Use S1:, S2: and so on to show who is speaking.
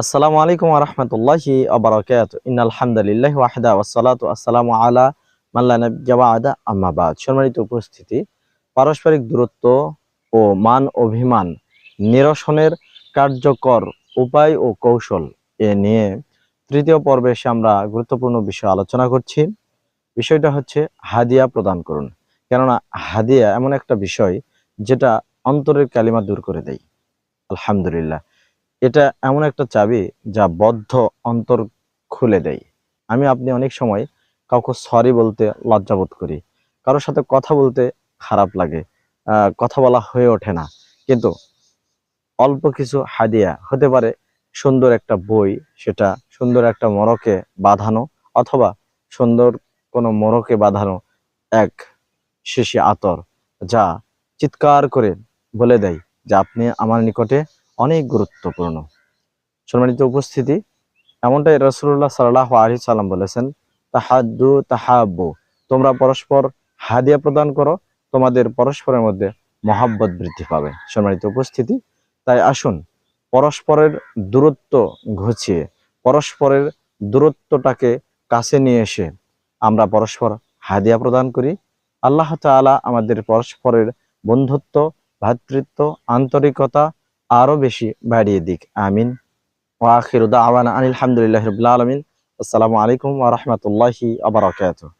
S1: আসসালামু আলাইকুম ওয়া রাহমাতুল্লাহি ওয়া বারাকাতুহু। ইন্নাল হামদালিল্লাহি ওয়াহদা ওয়াসসালাতু ওয়াসসালামু আলা মান লা নাবিয়্যা বা'দা আম্মা বা'দ। সম্মানিত উপস্থিতি, পারস্পরিক দূরত্ব ও মান অভিমান নিরসনের কার্যকর উপায় ও কৌশল এ নিয়ে তৃতীয় পর্বে এসে আমরা গুরুত্বপূর্ণ বিষয় আলোচনা করছি। বিষয়টা হচ্ছে হাদিয়া প্রদান করুন। কেননা হাদিয়া এমন একটা বিষয় যেটা অন্তরের কালিমা দূর করে দেয়। আলহামদুলিল্লাহ, এটা এমন একটা চাবি যা বদ্ধ অন্তর খুলে দেয়। আপনি অনেক সময় কাউকে সরি বলতে লজ্জাবোধ করি, কারোর সাথে কথা বলতে খারাপ লাগে, কথা বলা হয়ে ওঠে না। কিন্তু অল্প কিছু হাদিয়া হতে পারে, সুন্দর একটা বই, সেটা সুন্দর একটা মোড়কে বাঁধানো, অথবা সুন্দর কোনো মোড়কে বাঁধানো এক শিশি আতর, যা চিৎকার করে বলে দেয় যে আপনি আমার নিকটে অনেক গুরুত্বপূর্ণ। সম্মানিত উপস্থিতি, এমনটাই রাসূলুল্লাহ সাল্লাল্লাহু আলাইহি সাল্লাম বলেছেন, তাহাদ্দু তাহাব্বু, তোমরা পরস্পর হাদিয়া প্রদান করো, তোমাদের পরস্পরের মধ্যে মহাব্বত বৃদ্ধি পাবে। সম্মানিত উপস্থিতি, তাই আসুন পরস্পরের দূরত্ব ঘুচিয়ে, পরস্পরের দূরত্বটাকে কাছে নিয়ে এসে আমরা পরস্পর হাদিয়া প্রদান করি। আল্লাহ তাআলা আমাদের পরস্পরের বন্ধুত্ব, ভ্রাতৃত্ব, আন্তরিকতা আরো বেশি বাড়িয়ে দিক। আমিন। ওয়া আখিরু দাওয়ানা আনিল হামদুলিল্লাহি রাব্বিল আলামিন। আসসালামু আলাইকুম ওয়া রাহমাতুল্লাহি ওয়া বারাকাতুহু।